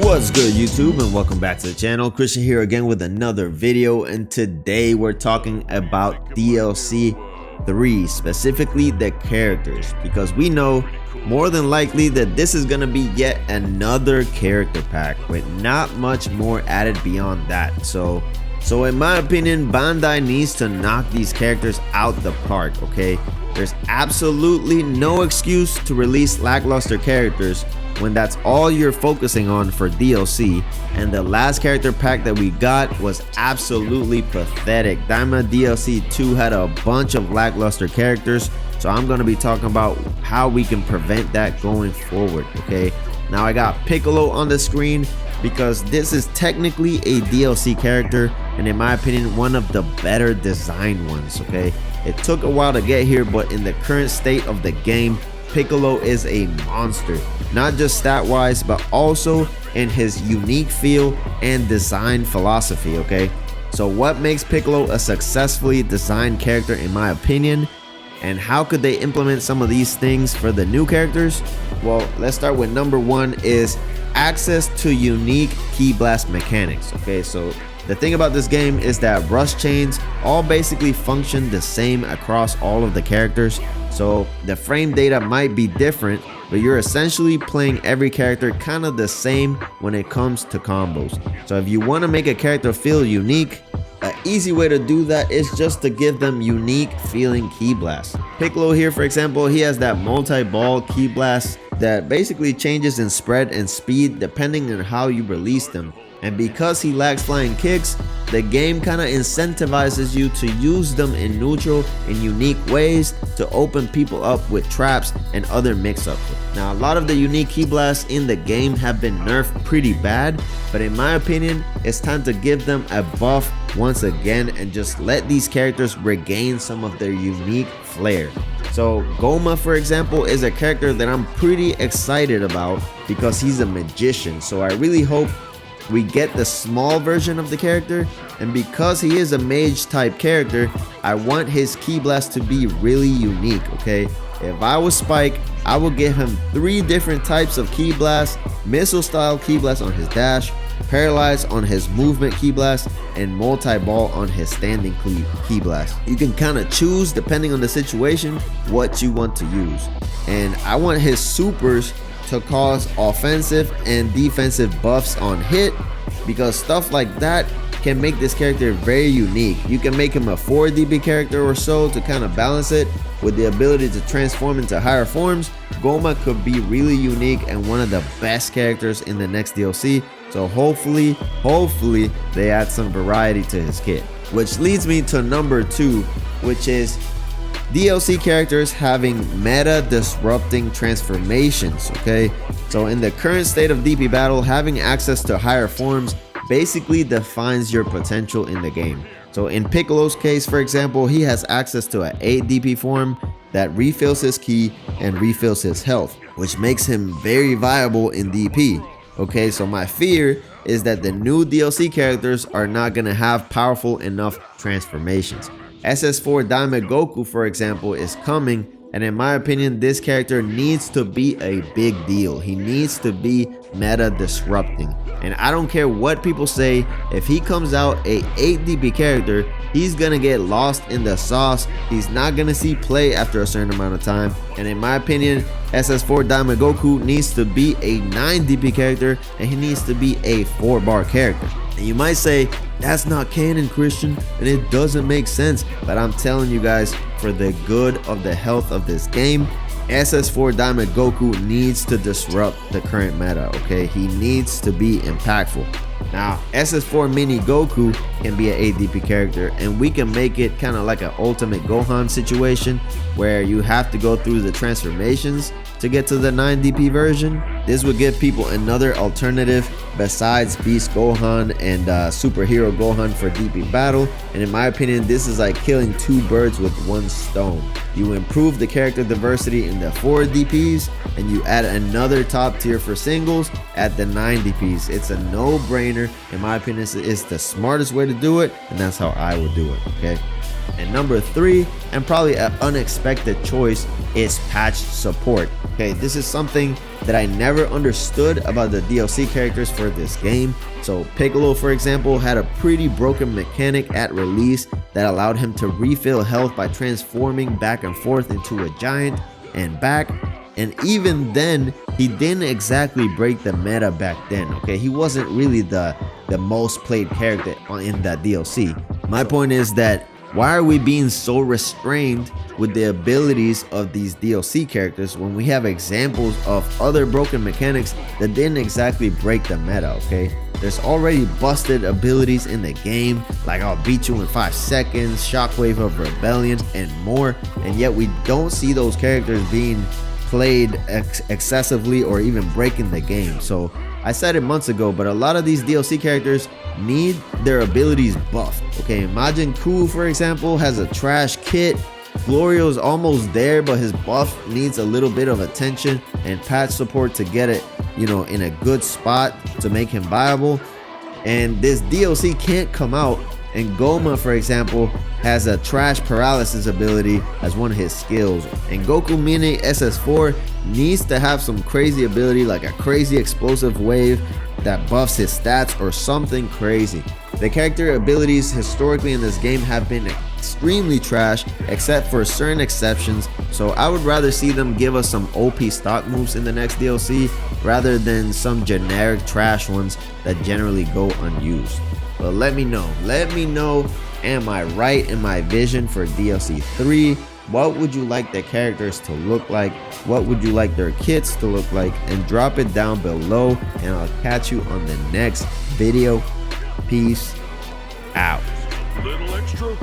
What's good, YouTube, and welcome back to the channel. Christian here again with another video, and today we're talking about DLC 3, specifically the characters, because we know more than likely that this is going to be yet another character pack with not much more added beyond that. So in my opinion, Bandai needs to knock these characters out the park, okay? There's absolutely no excuse to release lackluster characters when that's all you're focusing on for DLC, and the last character pack that we got was absolutely pathetic. Daima DLC 2 had a bunch of lackluster characters, so I'm going to be talking about how we can prevent that going forward, okay? Now I got Piccolo on the screen because this is technically a DLC character, and in my opinion, one of the better designed ones, okay? It took a while to get here, but in the current state of the game, Piccolo is a monster, not just stat wise, but also in his unique feel and design philosophy, okay? So what makes Piccolo a successfully designed character in my opinion, and how could they implement some of these things for the new characters? Well, let's start with number one is access to unique key blast mechanics, okay? So the thing about this game is that rush chains all basically function the same across all of the characters. So the frame data might be different, but you're essentially playing every character kind of the same when it comes to combos. So if you want to make a character feel unique, an easy way to do that is just to give them unique feeling key blasts. Piccolo here, for example, he has that multi-ball key blast that basically changes in spread and speed depending on how you release them. And because he lacks flying kicks, the game kind of incentivizes you to use them in neutral in unique ways to open people up with traps and other mix-ups. Now, a lot of the unique key blasts in the game have been nerfed pretty bad, but in my opinion, it's time to give them a buff once again and just let these characters regain some of their unique flair. So Goma, for example, is a character that I'm pretty excited about because he's a magician. So I really hope we get the small version of the character, and because he is a mage type character, I want his key blast to be really unique, okay? If I was Spike, I would give him 3 different types of key blast: missile style key blast on his dash, paralyze on his movement key blast, and multi-ball on his standing key blast. You can kind of choose, depending on the situation, what you want to use. And I want his supers to cause offensive and defensive buffs on hit, because stuff like that can make this character very unique. You can make him a 4 DP character or so to kind of balance it. With the ability to transform into higher forms, Goma could be really unique and one of the best characters in the next DLC. So hopefully they add some variety to his kit. Which leads me to number 2, which is DLC characters having meta disrupting transformations, okay? So in the current state of DP battle, having access to higher forms basically defines your potential in the game. So in Piccolo's case, for example, he has access to an 8 DP form that refills his ki and refills his health, which makes him very viable in DP. Okay, so my fear is that the new DLC characters are not gonna have powerful enough transformations. SS4 Daima Goku, for example, is coming, and in my opinion, this character needs to be a big deal. He needs to be meta disrupting. And I don't care what people say, if he comes out a 8 DP character, he's gonna get lost in the sauce. He's not gonna see play after a certain amount of time. And in my opinion, SS4 Daima Goku needs to be a 9 DP character, and he needs to be a 4-bar character. And you might say, that's not canon, Christian, and it doesn't make sense. But I'm telling you guys, for the good of the health of this game, SS4 Daima Goku needs to disrupt the current meta, okay? He needs to be impactful. Now, SS4 Mini Goku can be an 8 DP character, and we can make it kind of like an Ultimate Gohan situation where you have to go through the transformations to get to the 9 DP version. This would give people another alternative besides Beast Gohan and Superhero Gohan for DP battle, and in my opinion, this is like killing 2 birds with 1 stone. You improve the character diversity in the 4 DPs, and you add another top tier for singles at the 9 DPs. It's a no-brainer. In my opinion, it's the smartest way to do it, and that's how I would do it, okay? And number 3, and probably an unexpected choice, is patch support. Okay, this is something that I never understood about the DLC characters for this game. So Piccolo, for example, had a pretty broken mechanic at release that allowed him to refill health by transforming back and forth into a giant and back. And even then, he didn't exactly break the meta back then. Okay, he wasn't really the most played character in that DLC. My point is that why are we being so restrained with the abilities of these DLC characters when we have examples of other broken mechanics that didn't exactly break the meta? Okay, there's already busted abilities in the game, like I'll beat you in 5 seconds, Shockwave of Rebellion, and more, and yet we don't see those characters being played excessively or even breaking the game. So I said it months ago, but a lot of these DLC characters need their abilities buffed. Okay, imagine Ku, for example, has a trash kit. Glorio's almost there, but his buff needs a little bit of attention and patch support to get it, you know, in a good spot to make him viable. And this DLC can't come out, and Goma, for example, has a trash paralysis ability as one of his skills, and Goku Mine SS4 needs to have some crazy ability like a crazy explosive wave that buffs his stats or something crazy. The character abilities historically in this game have been extremely trash except for certain exceptions, so I would rather see them give us some OP stock moves in the next DLC rather than some generic trash ones that generally go unused. But let me know, am I right in my vision for DLC 3? What would you like the characters to look like? What would you like their kits to look like? And drop it down below, and I'll catch you on the next video. Peace out. Little extra.